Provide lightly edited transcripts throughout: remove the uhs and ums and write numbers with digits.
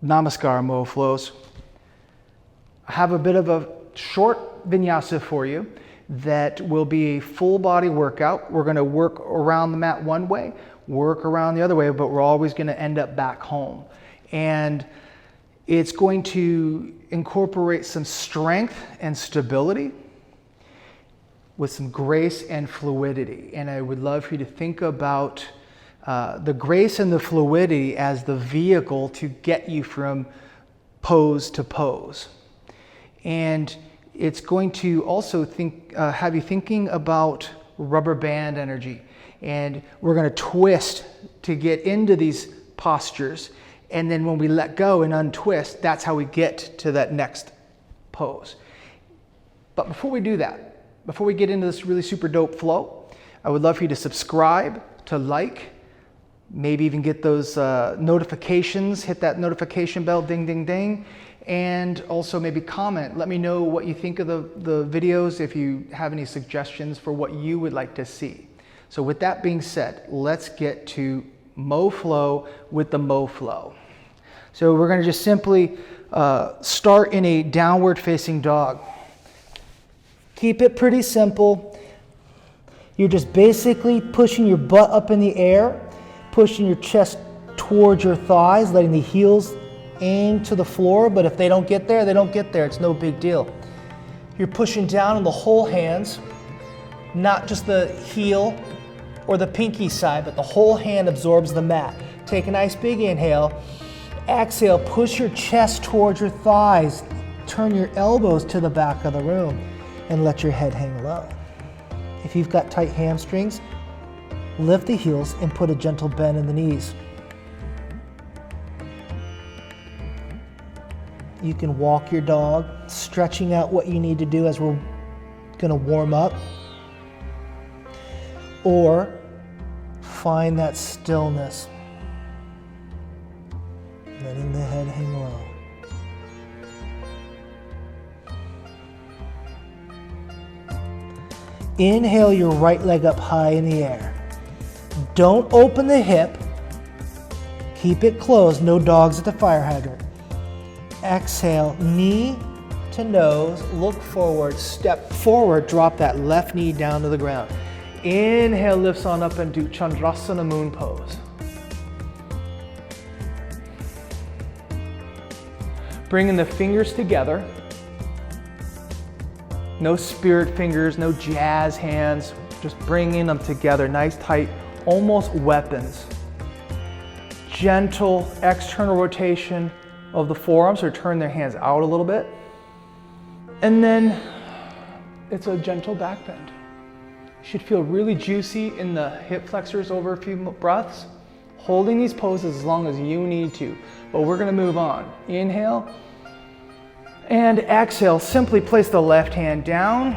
Namaskar, Moflows. I have a bit of a short vinyasa for you that will be a full body workout. We're going to work around the mat one way, work around the other way, but we're always going to end up back home. And it's going to incorporate some strength and stability with some grace and fluidity. And I would love for you to think about the grace and the fluidity as the vehicle to get you from pose to pose. And it's going to also have you thinking about rubber band energy. And we're going to twist to get into these postures. And then when we let go and untwist, that's how we get to that next pose. But before we do that, before we get into this really super dope flow, I would love for you to subscribe, to like, maybe even get those notifications, hit that notification bell, ding, ding, ding. And also maybe comment. Let me know what you think of the videos, if you have any suggestions for what you would like to see. So with that being said, let's get to Moflow with the Moflow. So we're going to just simply start in a downward facing dog. Keep it pretty simple. You're just basically pushing your butt up in the air, pushing your chest towards your thighs, letting the heels aim to the floor, but if they don't get there, they don't get there. It's no big deal. You're pushing down on the whole hands, not just the heel or the pinky side, but the whole hand absorbs the mat. Take a nice big inhale. Exhale, push your chest towards your thighs. Turn your elbows to the back of the room and let your head hang low. If you've got tight hamstrings, lift the heels and put a gentle bend in the knees. You can walk your dog, stretching out what you need to do as we're going to warm up. Or find that stillness, letting the head hang low. Inhale your right leg up high in the air. Don't open the hip. Keep it closed. No dogs at the fire hydrant. Exhale, knee to nose, look forward, step forward, drop that left knee down to the ground. Inhale, lifts on up and do Chandrasana moon pose. Bringing the fingers together. No spirit fingers, no jazz hands, just bringing them together, nice tight, almost weapons. Gentle external rotation of the forearms, or turn their hands out a little bit. And then it's a gentle back bend. You should feel really juicy in the hip flexors over a few breaths. Holding these poses as long as you need to, but we're gonna move on. Inhale and exhale. Simply place the left hand down,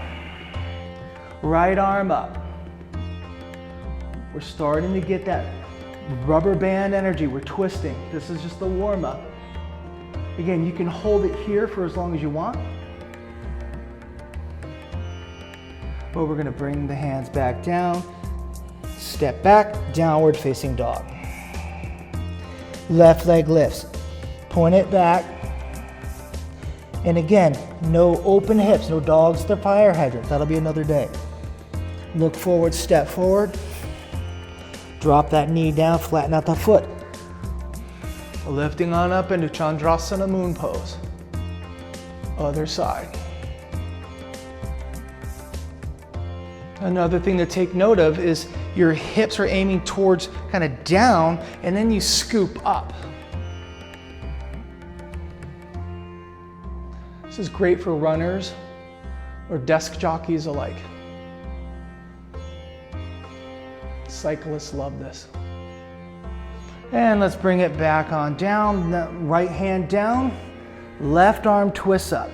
right arm up. We're starting to get that rubber band energy. We're twisting. This is just the warm up. Again, you can hold it here for as long as you want. But we're gonna bring the hands back down, step back, downward facing dog. Left leg lifts, point it back. And again, no open hips, no dogs at the fire hydrant. That'll be another day. Look forward, step forward. Drop that knee down, flatten out the foot. Lifting on up into Chandrasana moon pose. Other side. Another thing to take note of is your hips are aiming towards kind of down, and then you scoop up. This is great for runners or desk jockeys alike. Cyclists love this. And let's bring it back on down, right hand down, left arm twists up.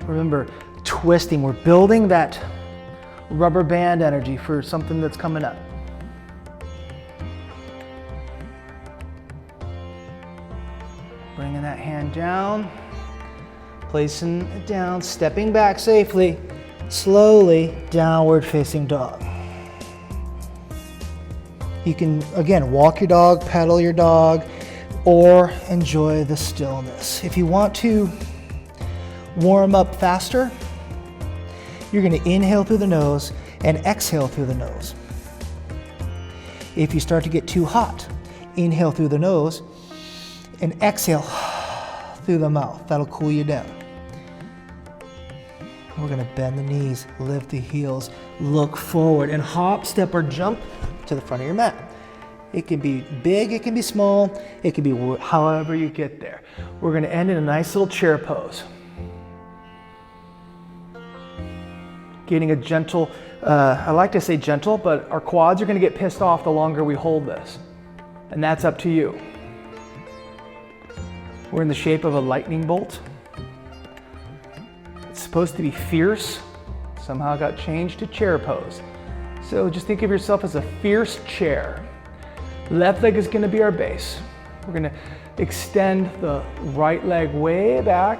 Remember, twisting, we're building that rubber band energy for something that's coming up. Bringing that hand down, placing it down, stepping back safely, slowly, downward facing dog. You can, again, walk your dog, pedal your dog, or enjoy the stillness. If you want to warm up faster, you're going to inhale through the nose and exhale through the nose. If you start to get too hot, inhale through the nose and exhale through the mouth. That'll cool you down. We're going to bend the knees, lift the heels, look forward, and hop, step, or jump to the front of your mat. It can be big, it can be small, it can be however you get there. We're going to end in a nice little chair pose. Getting a gentle, I like to say gentle, but our quads are going to get pissed off the longer we hold this. And that's up to you. We're in the shape of a lightning bolt. It's supposed to be fierce. Somehow got changed to chair pose. So just think of yourself as a fierce chair. Left leg is going to be our base. We're going to extend the right leg way back.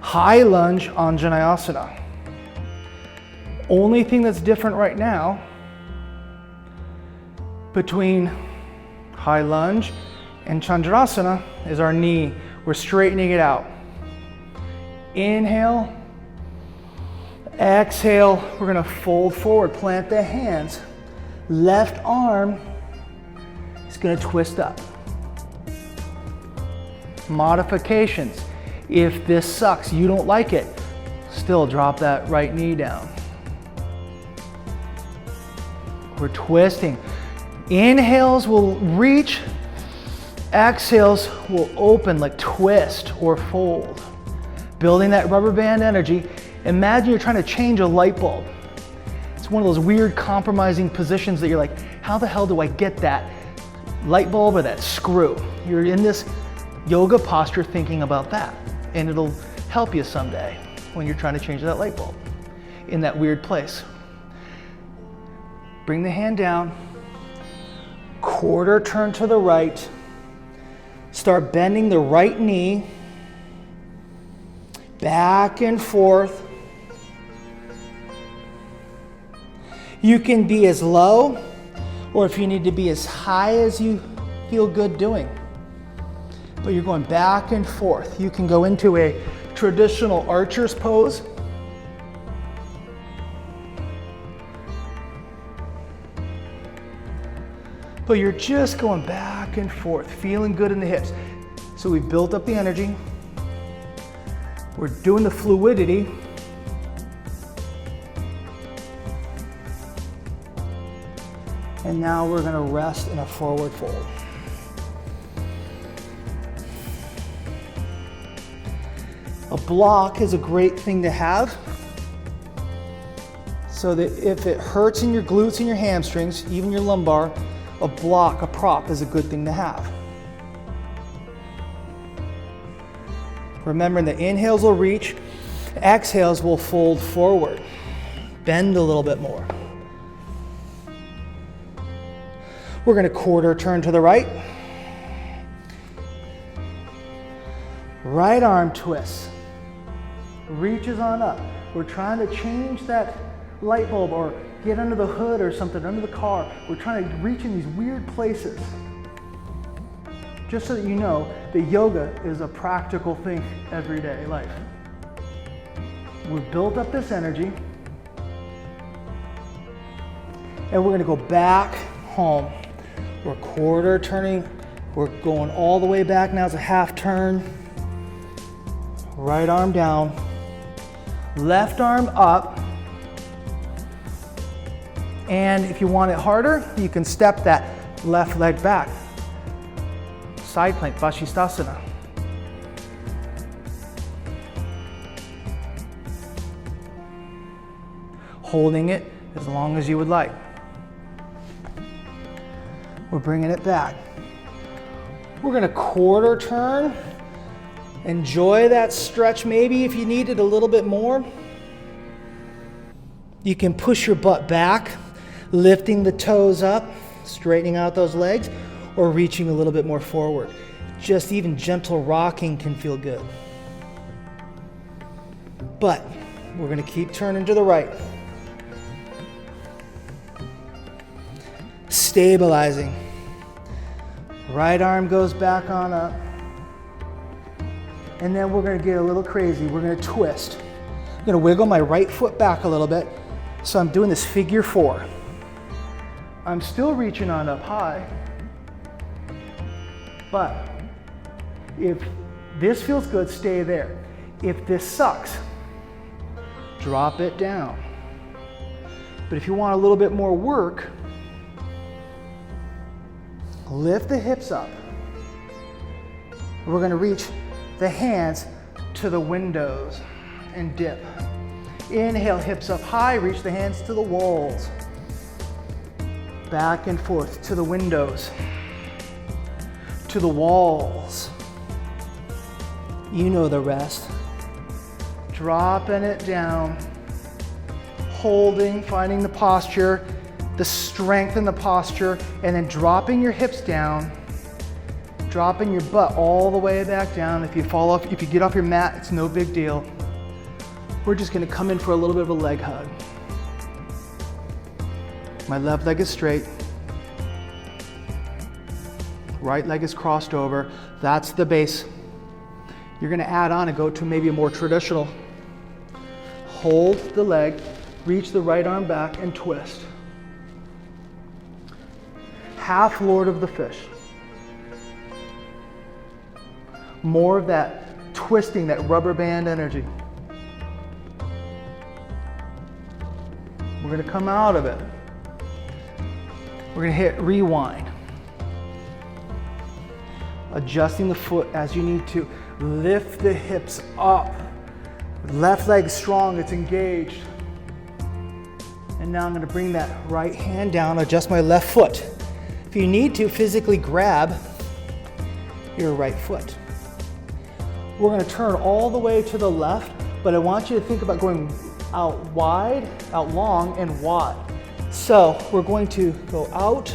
High lunge Anjaneyasana. Only thing that's different right now between high lunge and Chandrasana is our knee. We're straightening it out. Inhale, exhale, we're gonna fold forward, plant the hands. Left arm is gonna twist up. Modifications. If this sucks, you don't like it, still drop that right knee down. We're twisting. Inhales will reach, exhales will open like twist or fold. Building that rubber band energy. Imagine you're trying to change a light bulb. It's one of those weird compromising positions that you're like, how the hell do I get that light bulb or that screw? You're in this yoga posture thinking about that, and it'll help you someday when you're trying to change that light bulb in that weird place. Bring the hand down, quarter turn to the right, start bending the right knee, back and forth. You can be as low, or if you need to be as high as you feel good doing. But you're going back and forth. You can go into a traditional archer's pose. But you're just going back and forth, feeling good in the hips. So we've built up the energy. We're doing the fluidity. And now we're gonna rest in a forward fold. A block is a great thing to have, so that if it hurts in your glutes and your hamstrings, even your lumbar, a block, a prop is a good thing to have. Remembering the inhales will reach, exhales will fold forward. Bend a little bit more. We're going to quarter turn to the right. Right arm twists. Reaches on up. We're trying to change that light bulb or get under the hood or something, under the car. We're trying to reach in these weird places. Just so that you know that yoga is a practical thing everyday life. We've built up this energy, and we're going to go back home. We're quarter turning. We're going all the way back now. It's a half turn. Right arm down. Left arm up. And if you want it harder, you can step that left leg back. Side plank, Vashisthasana. Holding it as long as you would like. We're bringing it back. We're going to quarter turn. Enjoy that stretch. Maybe if you need it a little bit more, you can push your butt back, lifting the toes up, straightening out those legs, or reaching a little bit more forward. Just even gentle rocking can feel good. But we're going to keep turning to the right. Stabilizing. Right arm goes back on up. And then we're gonna get a little crazy. We're gonna twist. I'm gonna wiggle my right foot back a little bit. So I'm doing this figure 4. I'm still reaching on up high. But if this feels good, stay there. If this sucks, drop it down. But if you want a little bit more work, lift the hips up. We're gonna reach the hands to the windows and dip. Inhale, hips up high, reach the hands to the walls. Back and forth to the windows, to the walls. You know the rest. Dropping it down, holding, finding the posture, the strength in the posture, and then dropping your hips down, dropping your butt all the way back down. If you fall off, if you get off your mat, it's no big deal. We're just gonna come in for a little bit of a leg hug. My left leg is straight. Right leg is crossed over. That's the base. You're gonna add on and go to maybe a more traditional. Hold the leg, reach the right arm back and twist. Half Lord of the Fish. More of that twisting, that rubber band energy. We're gonna come out of it. We're gonna hit rewind. Adjusting the foot as you need to. Lift the hips up. Left leg strong, it's engaged. And now I'm gonna bring that right hand down, adjust my left foot. If you need to, physically grab your right foot. We're gonna turn all the way to the left, but I want you to think about going out wide, out long, and wide. So we're going to go out.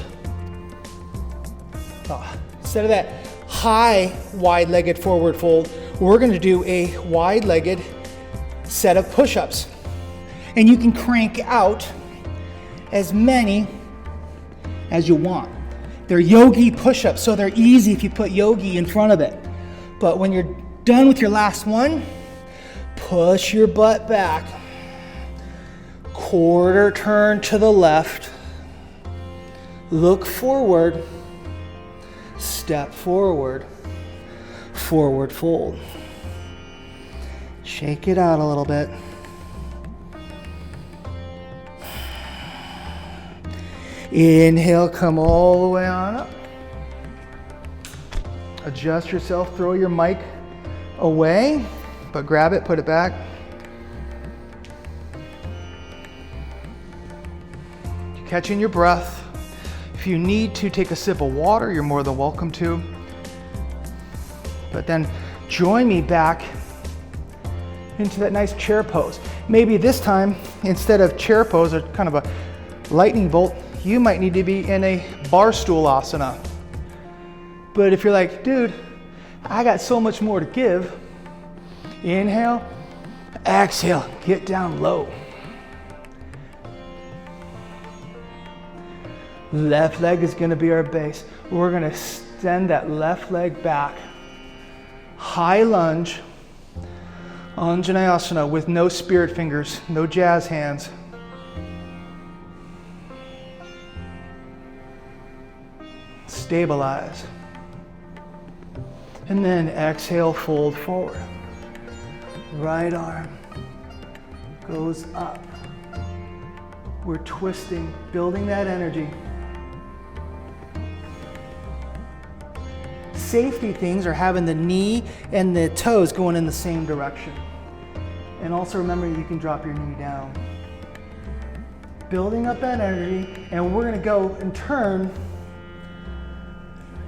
Instead of that high wide-legged forward fold, we're gonna do a wide-legged set of push-ups. And you can crank out as many as you want. They're yogi push-ups, so they're easy if you put yogi in front of it. But when you're done with your last one, push your butt back. Quarter turn to the left. Look forward. Step forward. Forward fold. Shake it out a little bit. Inhale, come all the way on up. Adjust yourself, throw your mic away, but grab it, put it back. You're catching your breath. If you need to take a sip of water, you're more than welcome to. But then join me back into that nice chair pose. Maybe this time, instead of chair pose or kind of a lightning bolt, you might need to be in a bar stool asana. But if you're like, dude, I got so much more to give, inhale, exhale, get down low. Left leg is gonna be our base. We're gonna extend that left leg back. High lunge, Anjaneyasana with no spirit fingers, no jazz hands. Stabilize. And then exhale, fold forward. Right arm goes up. We're twisting, building that energy. Safety things are having the knee and the toes going in the same direction. And also remember, you can drop your knee down. Building up that energy, and we're gonna go and turn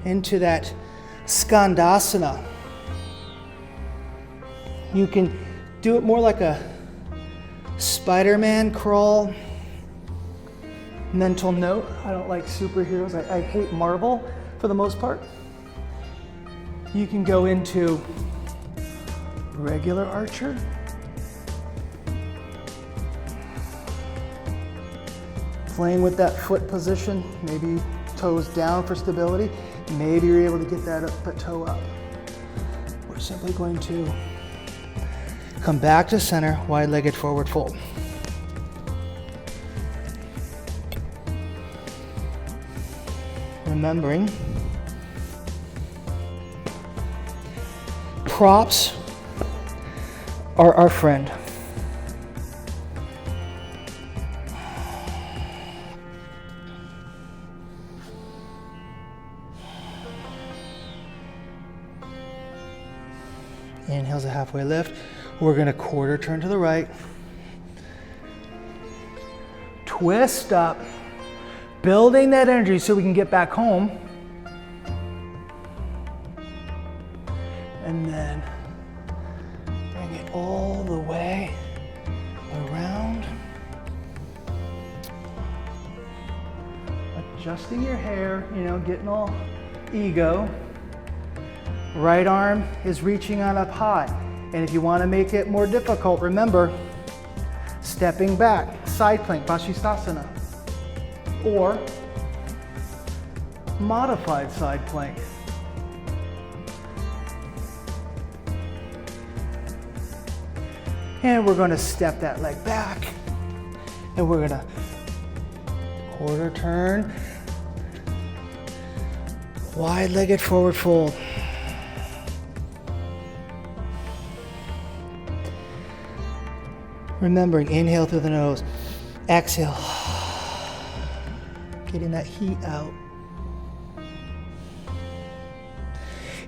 into that Skandasana. You can do it more like a Spider-Man crawl. Mental note, I don't like superheroes. I hate Marvel for the most part. You can go into regular archer. Playing with that foot position, maybe toes down for stability. Maybe you're able to get that toe up. We're simply going to come back to center, wide-legged forward fold. Remembering, props are our friend. Inhale's a halfway lift. We're gonna quarter turn to the right. Twist up, building that energy so we can get back home. And then bring it all the way around. Adjusting your hair, getting all ego. Right arm is reaching on up high. And if you want to make it more difficult, remember, stepping back, side plank, Vashisthasana, or modified side plank. And we're going to step that leg back, and we're going to quarter turn, wide-legged forward fold. Remembering, inhale through the nose, exhale, getting that heat out.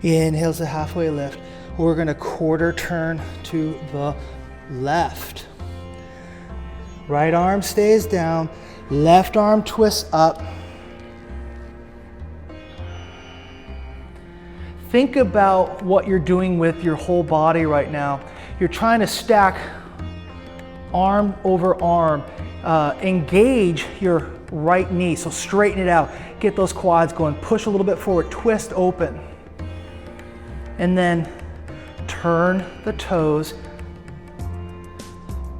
Inhale's a halfway lift. We're gonna quarter turn to the left. Right arm stays down, left arm twists up. Think about what you're doing with your whole body right now. You're trying to stack arm over arm. Engage your right knee, so straighten it out. Get those quads going, push a little bit forward, twist open. And then turn the toes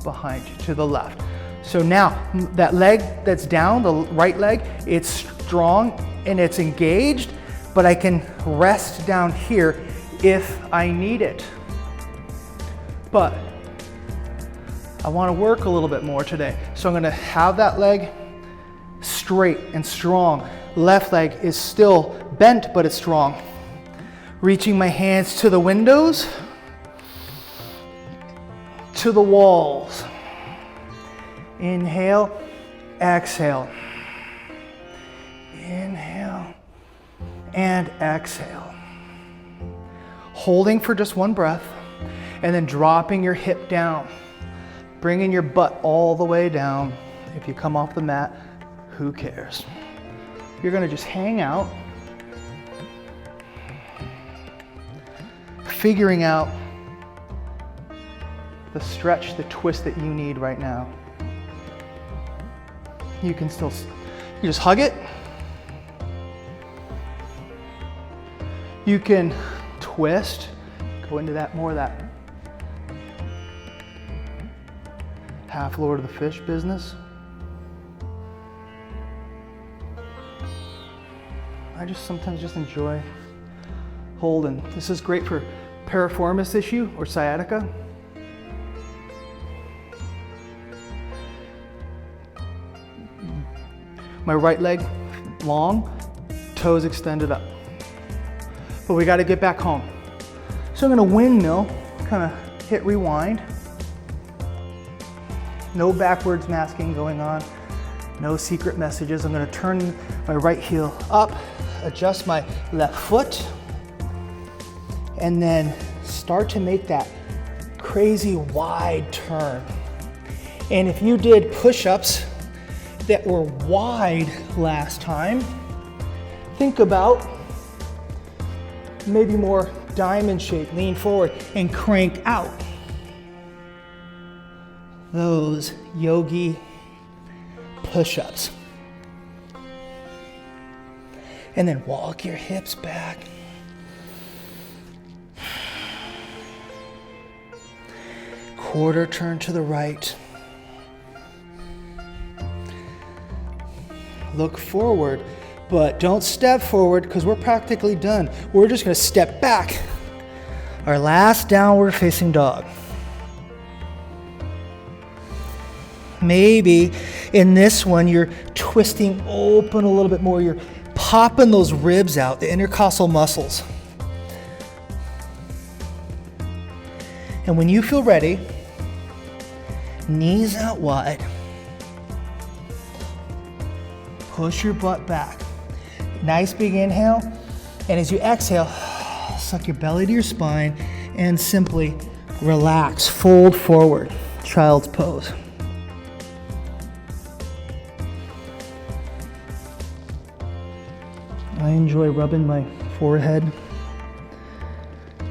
behind you to the left. So now that leg that's down, the right leg, it's strong and it's engaged, but I can rest down here if I need it. But I want to work a little bit more today. So I'm going to have that leg straight and strong. Left leg is still bent, but it's strong. Reaching my hands to the windows, to the walls. Inhale, exhale. Inhale and exhale. Holding for just one breath, and then dropping your hip down. Bringing your butt all the way down. If you come off the mat, who cares? You're gonna just hang out, figuring out the stretch, the twist that you need right now. You can just hug it. You can twist, go into that more of that half Lord of the Fish business. I sometimes just enjoy holding. This is great for piriformis issue or sciatica. My right leg long, toes extended up. But we got to get back home. So I'm going to windmill, kind of hit rewind. No backwards masking going on, no secret messages. I'm gonna turn my right heel up, adjust my left foot, and then start to make that crazy wide turn. And if you did push-ups that were wide last time, think about maybe more diamond shape, lean forward and crank out. Those yogi push-ups. And then walk your hips back. Quarter turn to the right. Look forward, but don't step forward because we're practically done. We're just gonna step back. Our last downward facing dog. Maybe in this one, you're twisting open a little bit more. You're popping those ribs out, the intercostal muscles. And when you feel ready, knees out wide. Push your butt back. Nice big inhale. And as you exhale, suck your belly to your spine and simply relax, fold forward, child's pose. I enjoy rubbing my forehead.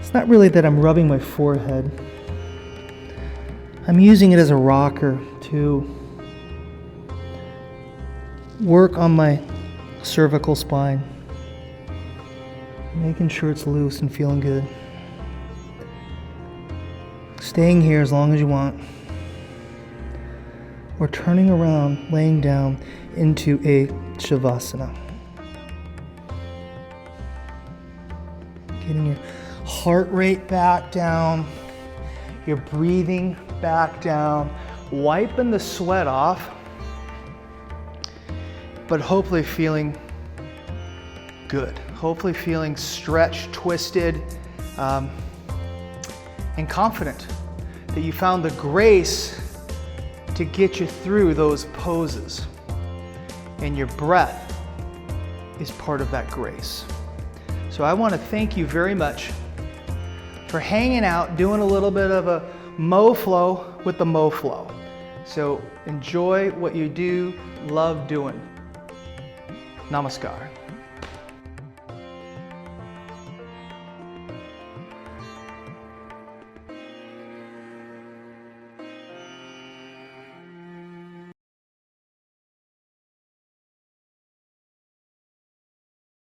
It's not really that I'm rubbing my forehead. I'm using it as a rocker to work on my cervical spine, making sure it's loose and feeling good. Staying here as long as you want. Or turning around, laying down into a Shavasana. Getting your heart rate back down, your breathing back down, wiping the sweat off, but hopefully feeling good. Hopefully feeling stretched, twisted, and confident that you found the grace to get you through those poses. And your breath is part of that grace. So I want to thank you very much for hanging out, doing a little bit of a Moflow with the Moflow. So enjoy what you do, love doing. Namaskar.